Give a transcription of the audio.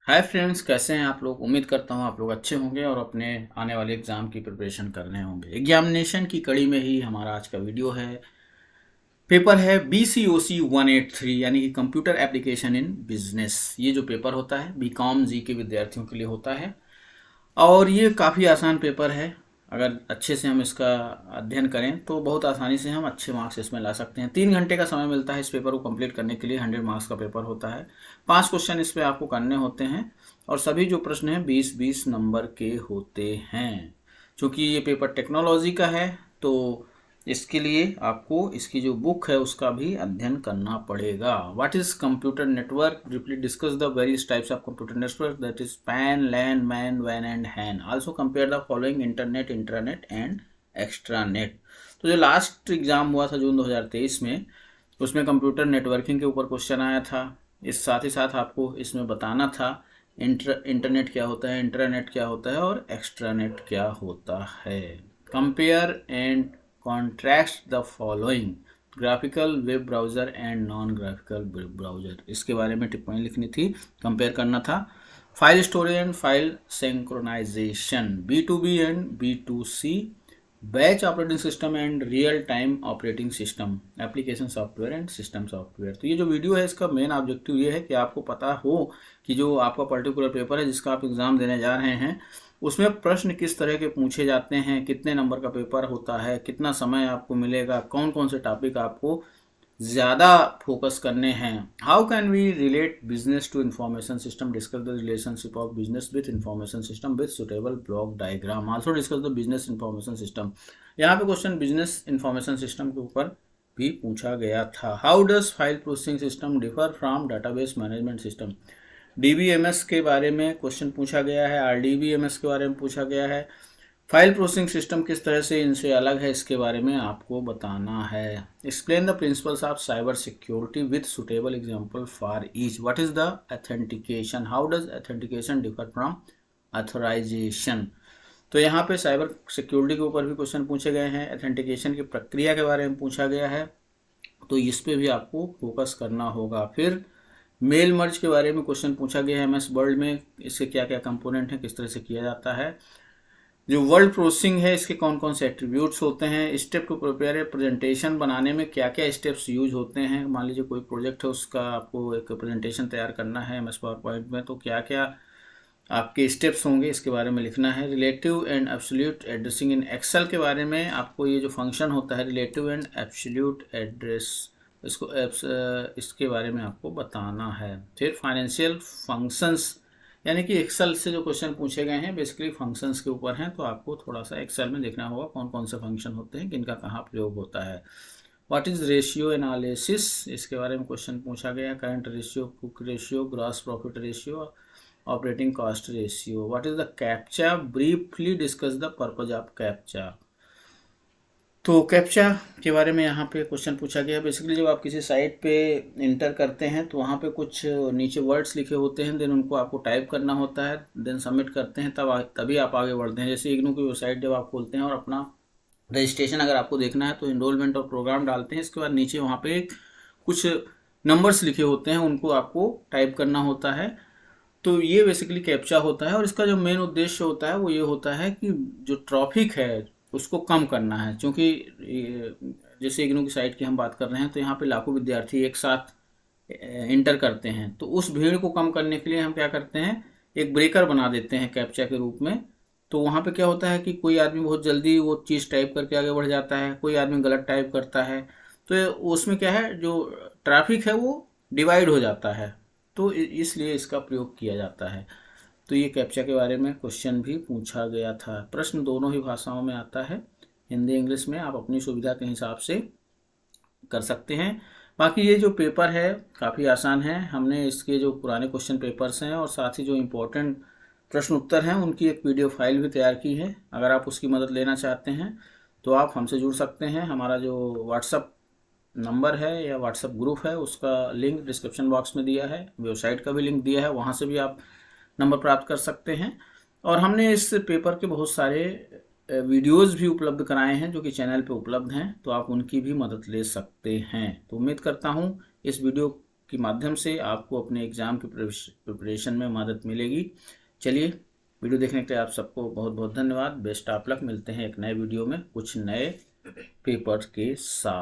Hi friends, कैसे हैं आप लोग। उम्मीद करता हूँ आप लोग अच्छे होंगे और अपने आने वाले एग्ज़ाम की प्रिपरेशन कर रहे होंगे। एग्जामिनेशन की कड़ी में ही हमारा आज का वीडियो है। पेपर है BCOC 183 यानी कि कंप्यूटर एप्लीकेशन इन बिजनेस। ये जो पेपर होता है BCom जी के विद्यार्थियों के लिए होता है और ये काफ़ी आसान पेपर है। अगर अच्छे से हम इसका अध्ययन करें तो बहुत आसानी से हम अच्छे मार्क्स इसमें ला सकते हैं। 3 घंटे का समय मिलता है इस पेपर को कंप्लीट करने के लिए। 100 मार्क्स का पेपर होता है। 5 क्वेश्चन इस पे आपको करने होते हैं और सभी जो प्रश्न हैं 20-20 नंबर के होते हैं। चूँकि ये पेपर टेक्नोलॉजी का है तो इसके लिए आपको इसकी जो बुक है उसका भी अध्ययन करना पड़ेगा। What is computer network? Briefly discuss the various types of computer network, that is PAN, LAN, MAN, वैन and HAN. Also compare the following internet, intranet and extranet. तो जो लास्ट एग्जाम हुआ था जून 2023 में, उसमें कंप्यूटर नेटवर्किंग के ऊपर question आया था। इस साथ ही साथ आपको इसमें बताना था इंटरनेट क्या होता है, इंट्रानेट क्या होता है और एक्स्ट्रानेट क्या होता है। Compare and contrast the following graphical web browser and non graphical web browser. इसके बारे में टिप्पणी लिखनी थी, कंपेयर करना था। File storage and file synchronisation, B2B and B2C, batch operating system and real time operating system, application software and system software. तो ये जो वीडियो है इसका मेन ऑब्जेक्टिव ये है कि आपको पता हो कि जो आपका पर्टिकुलर पेपर है जिसका आप एग्ज़ाम देने जा रहे हैं उसमें प्रश्न किस तरह के पूछे जाते हैं, कितने नंबर का पेपर होता है, कितना समय आपको मिलेगा, कौन कौन से टॉपिक आपको ज़्यादा फोकस करने हैं। How can we relate business to information system, discuss the relationship of business with information system with suitable block diagram, also discuss the business information system. यहाँ पे क्वेश्चन बिजनेस इंफॉर्मेशन सिस्टम के ऊपर भी पूछा गया था। How does file processing system differ from database management system, DBMS के बारे में क्वेश्चन पूछा गया है। RDBMS के बारे में पूछा गया है। फाइल प्रोसेसिंग सिस्टम किस तरह से इनसे अलग है इसके बारे में आपको बताना है। Explain the principles of cyber security with suitable example for each. What is the authentication, how does authentication differ from authorisation. तो यहाँ पे साइबर सिक्योरिटी के ऊपर भी क्वेश्चन पूछे गए हैं। ऑथेंटिकेशन की प्रक्रिया के बारे में पूछा गया है, तो इस पे भी आपको फोकस करना होगा। फिर मेल मर्ज के बारे में क्वेश्चन पूछा गया है। MS वर्ल्ड में इसके क्या क्या कंपोनेंट हैं, किस तरह से किया जाता है। जो वर्ड प्रोसेसिंग है इसके कौन कौन से एट्रीब्यूट्स होते हैं। Step to prepare a presentation बनाने में क्या क्या स्टेप्स यूज होते हैं। मान लीजिए कोई प्रोजेक्ट है, उसका आपको एक प्रेजेंटेशन तैयार करना है MS पावर पॉइंट में, तो क्या क्या आपके स्टेप्स होंगे इसके बारे में लिखना है। Relative and absolute addressing in Excel के बारे में आपको ये जो फंक्शन होता है रिलेटिव एंड एब्सोल्यूट एड्रेस, इसके बारे में आपको बताना है। फिर फाइनेंशियल फंक्शंस, यानी कि एक्सेल से जो क्वेश्चन पूछे गए हैं बेसिकली फंक्शंस के ऊपर हैं, तो आपको थोड़ा सा एक्सेल में देखना होगा कौन कौन से फंक्शन होते हैं, किनका कहाँ प्रयोग होता है। व्हाट इज रेशियो एनालिसिस, इसके बारे में क्वेश्चन पूछा गया। Current ratio, cook ratio, gross profit ratio, operating cost ratio. What is the captcha, briefly discuss the purpose of captcha. तो कैप्चा के बारे में यहाँ पे क्वेश्चन पूछा गया। बेसिकली जब आप किसी साइट पे इंटर करते हैं तो वहाँ पे कुछ नीचे वर्ड्स लिखे होते हैं, देन उनको आपको टाइप करना होता है, देन सबमिट करते हैं, तभी आप आगे बढ़ते हैं। जैसे इग्नू की वेबसाइट जब आप खोलते हैं और अपना रजिस्ट्रेशन अगर आपको देखना है तो इनरोलमेंट और प्रोग्राम डालते हैं, इसके बाद नीचे वहाँ पे कुछ नंबर्स लिखे होते हैं, उनको आपको टाइप करना होता है। तो ये बेसिकली कैप्चा होता है और इसका जो मेन उद्देश्य होता है वो ये होता है कि जो ट्रैफिक है उसको कम करना है। क्योंकि जैसे इग्नू की साइट की हम बात कर रहे हैं तो यहाँ पे लाखों विद्यार्थी एक साथ इंटर करते हैं, तो उस भीड़ को कम करने के लिए हम क्या करते हैं, एक ब्रेकर बना देते हैं कैप्चा के रूप में। तो वहाँ पे क्या होता है कि कोई आदमी बहुत जल्दी वो चीज़ टाइप करके आगे बढ़ जाता है, कोई आदमी गलत टाइप करता है, तो उसमें क्या है, जो ट्रैफिक है वो डिवाइड हो जाता है, तो इसलिए इसका प्रयोग किया जाता है। तो ये कैप्चा के बारे में क्वेश्चन भी पूछा गया था। प्रश्न दोनों ही भाषाओं में आता है, हिंदी इंग्लिश में, आप अपनी सुविधा के हिसाब से कर सकते हैं। बाकी ये जो पेपर है काफ़ी आसान है। हमने इसके जो पुराने क्वेश्चन पेपर्स हैं और साथ ही जो इम्पोर्टेंट प्रश्न उत्तर हैं उनकी एक PDF फाइल भी तैयार की है। अगर आप उसकी मदद लेना चाहते हैं तो आप हमसे जुड़ सकते हैं। हमारा जो व्हाट्सअप नंबर है या व्हाट्सअप ग्रुप है उसका लिंक डिस्क्रिप्शन बॉक्स में दिया है, वेबसाइट का भी लिंक दिया है, वहाँ से भी आप नंबर प्राप्त कर सकते हैं। और हमने इस पेपर के बहुत सारे वीडियोस भी उपलब्ध कराए हैं जो कि चैनल पे उपलब्ध हैं, तो आप उनकी भी मदद ले सकते हैं। तो उम्मीद करता हूँ इस वीडियो के माध्यम से आपको अपने एग्ज़ाम की प्रिपरेशन में मदद मिलेगी। चलिए, वीडियो देखने के लिए आप सबको बहुत बहुत धन्यवाद। Best of luck. मिलते हैं एक नए वीडियो में कुछ नए पेपर के साथ।